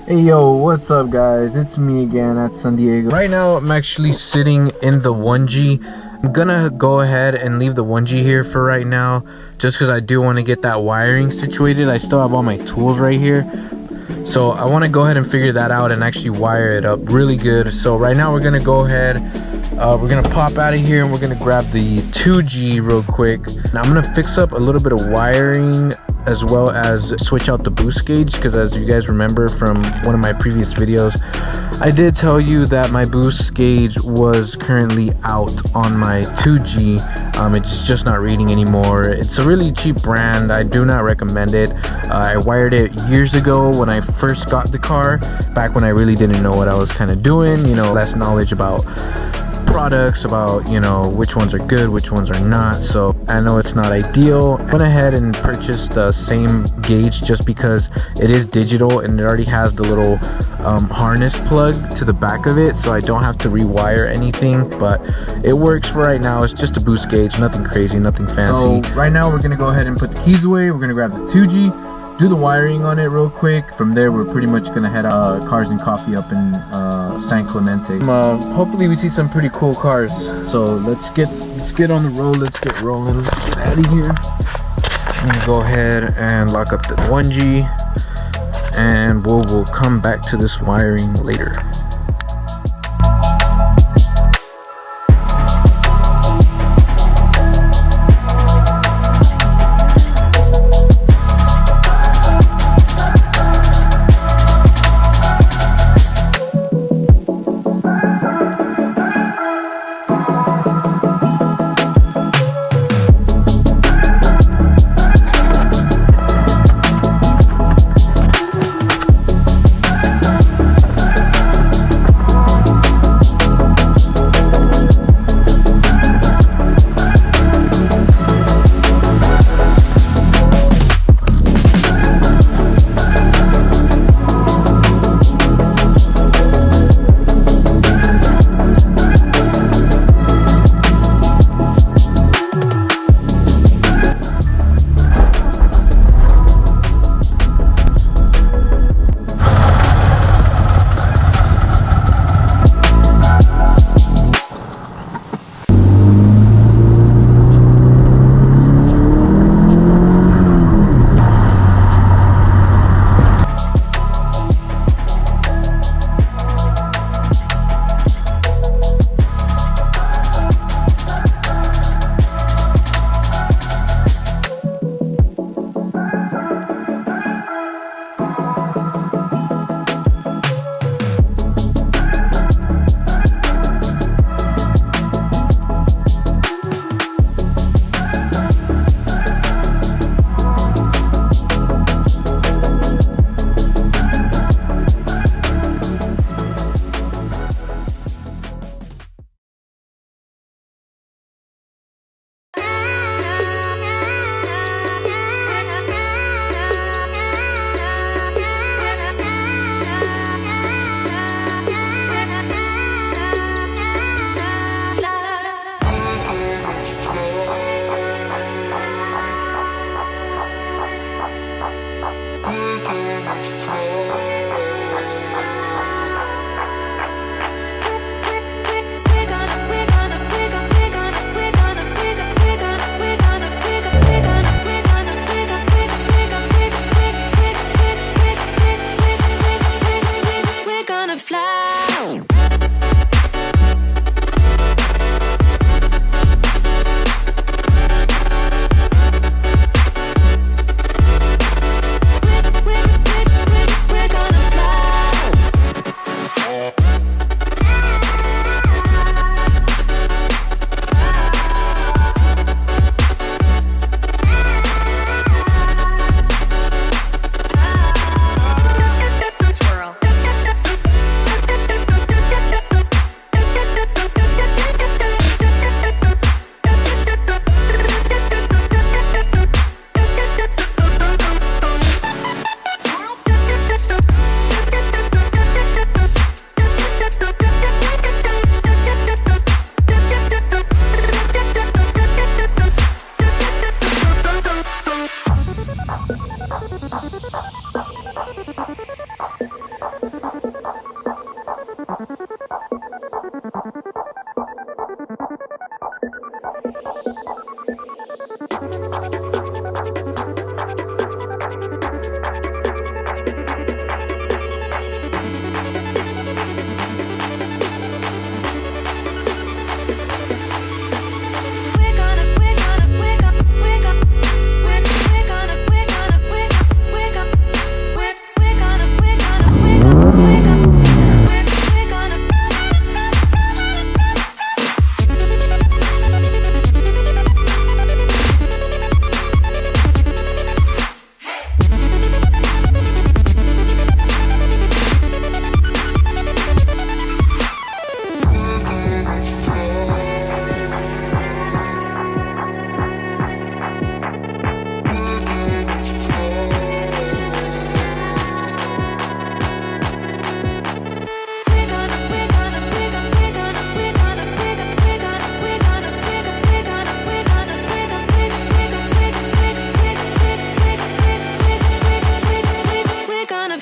Hey yo, what's up guys? It's me again at San Diego. Right now I'm actually sitting in the 1G. I'm gonna go ahead and leave the 1G here for right now, just because I do want to get that wiring situated. I still have all my tools right here, so I want to go ahead and figure that out and actually wire it up really good. So right now we're gonna go ahead, we're gonna pop out of here and we're gonna grab the 2G real quick. Now I'm gonna fix up a little bit of wiring as well as switch out the boost gauge, because as you guys remember from one of my previous videos, I did tell you that my boost gauge was currently out on my 2G. It's just not reading anymore. It's a really cheap brand. I do not recommend it. I wired it years ago when I first got the car, back when I really didn't know what I was kind of doing, you know, less knowledge about products, about, you know, which ones are good, which ones are not. So I know it's not ideal. I went ahead and purchased the same gauge just because it is digital and it already has the little harness plug to the back of it, so I don't have to rewire anything. But it works for right now. It's just a boost gauge, nothing crazy, nothing fancy. So right now we're gonna go ahead and put the keys away. We're gonna grab the 2G, do the wiring on it real quick. From there we're pretty much gonna head Cars and Coffee up in San Clemente. Hopefully we see some pretty cool cars. So let's get on the road. Let's get rolling. Let's get out of here. I'm gonna go ahead and lock up the 1G, and we'll come back to this wiring later.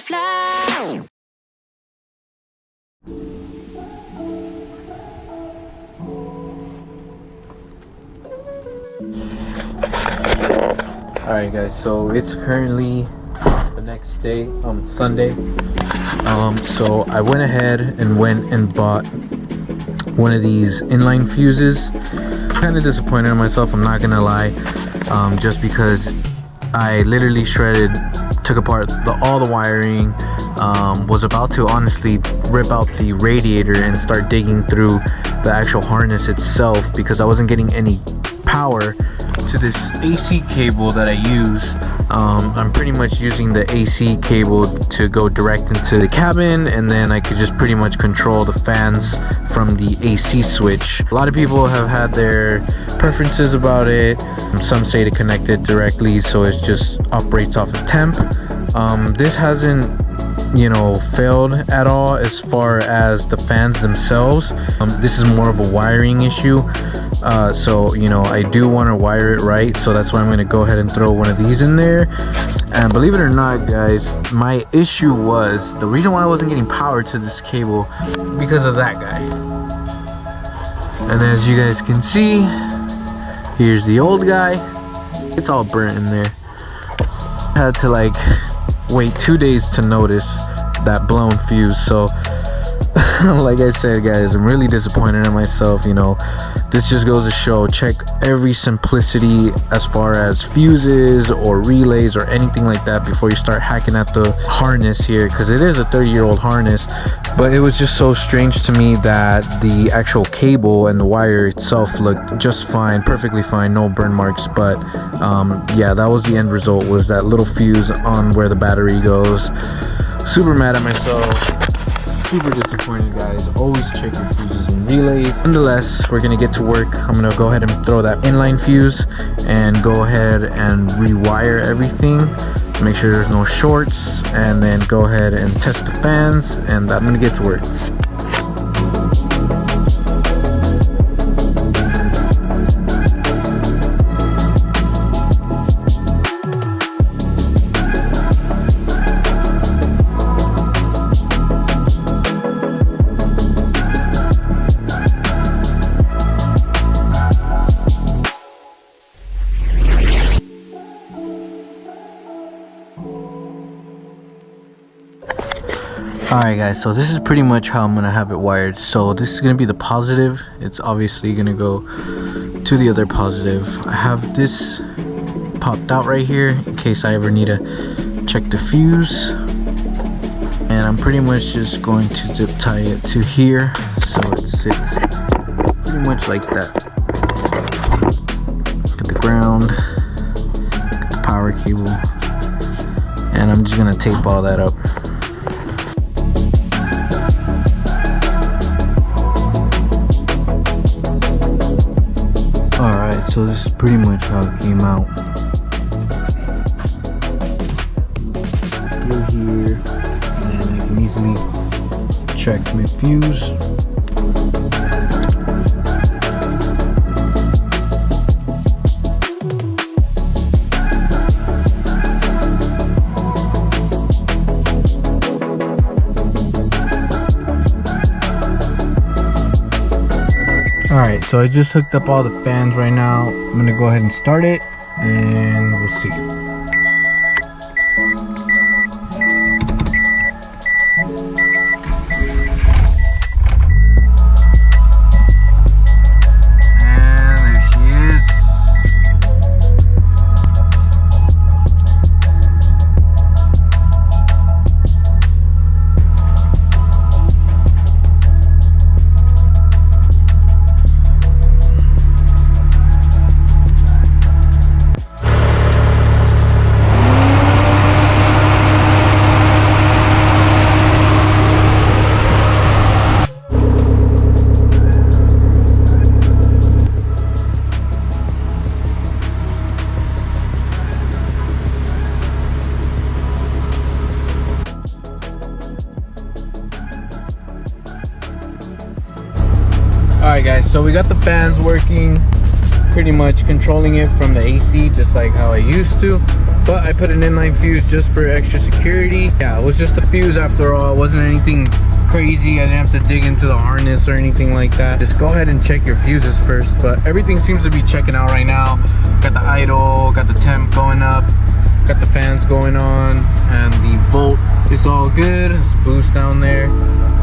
fly. Alright guys, so it's currently the next day, Sunday. So I went ahead and bought one of these inline fuses. Kind of disappointed in myself, I'm not gonna lie, just because I literally took apart all the wiring, was about to honestly rip out the radiator and start digging through the actual harness itself, because I wasn't getting any power to this AC cable that I use. I'm pretty much using the AC cable to go direct into the cabin, and then I could just pretty much control the fans from the AC switch. A lot of people have had their preferences about it. Some say to connect it directly so it just operates off of temp. This hasn't, you know, failed at all as far as the fans themselves. This is more of a wiring issue. So, you know, I do want to wire it right, so that's why I'm going to go ahead and throw one of these in there. And believe it or not, guys, my issue was, the reason why I wasn't getting power to this cable, because of that guy. And as you guys can see, here's the old guy. It's all burnt in there. I had to like wait 2 days to notice that blown fuse. So like I said, guys, I'm really disappointed in myself. You know, this just goes to show, check every simplicity as far as fuses or relays or anything like that before you start hacking at the harness here, because it is a 30-year-old harness. But it was just so strange to me that the actual cable and the wire itself looked just fine, perfectly fine, no burn marks. But yeah, that was the end result, was that little fuse on where the battery goes. Super mad at myself. Super disappointed, guys. Always check your fuses and relays. Nonetheless, we're gonna get to work. I'm gonna go ahead and throw that inline fuse and go ahead and rewire everything, make sure there's no shorts, and then go ahead and test the fans, and I'm gonna get to work. Alright guys, so this is pretty much how I'm gonna have it wired. So this is gonna be the positive. It's obviously gonna go to the other positive. I have this popped out right here in case I ever need to check the fuse. And I'm pretty much just going to zip tie it to here so it sits pretty much like that. Got the ground, got the power cable, and I'm just gonna tape all that up. Alright, so this is pretty much how it came out. Through here, and then I can easily check my fuse. Alright, so I just hooked up all the fans right now. I'm gonna go ahead and start it, and we'll see. And there she is. Alright guys, so we got the fans working, pretty much controlling it from the AC just like how I used to. but I put an inline fuse just for extra security. Yeah, it was just a fuse after all. It wasn't anything crazy. I didn't have to dig into the harness or anything like that. Just go ahead and check your fuses first, but everything seems to be checking out right now. Got the idle, got the temp going up, got the fans going on, and the volt is all good. It's boost down there.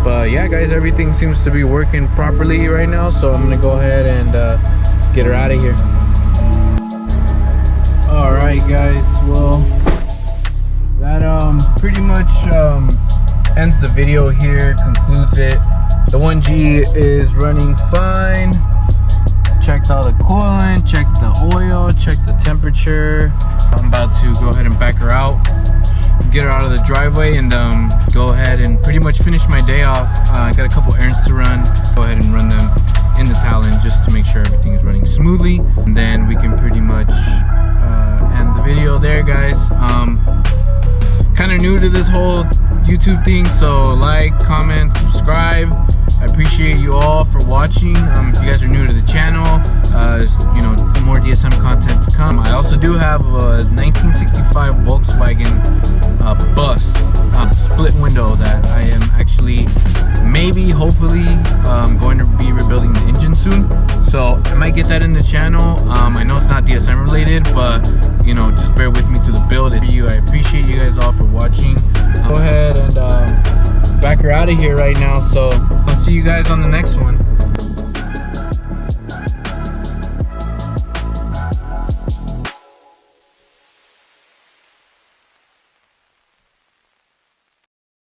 But yeah guys, everything seems to be working properly right now, so I'm gonna go ahead and get her out of here. All right guys, well that pretty much ends the video here, concludes it. The 1G is running fine. Checked all the coolant, checked the oil, checked the temperature. I'm about to go ahead and back her out, get her out of the driveway, and go ahead and pretty much finish my day off. I got a couple errands to run. Go ahead and run them in the Talon just to make sure everything is running smoothly, and then we can pretty much end the video there guys. Kind of new to this whole YouTube thing, so like, comment, subscribe. I appreciate you all for watching. If you guys are new to the channel, you know, more DSM content to come. I also do have a 1965 Volkswagen bus, split window, that I am actually, maybe, hopefully, going to be rebuilding the engine soon. So I might get that in the channel. I know it's not DSM related, but you know, just bear with me through the build. I appreciate you guys all for watching. Go ahead and back her out of here right now, so I'll see you guys on the next one.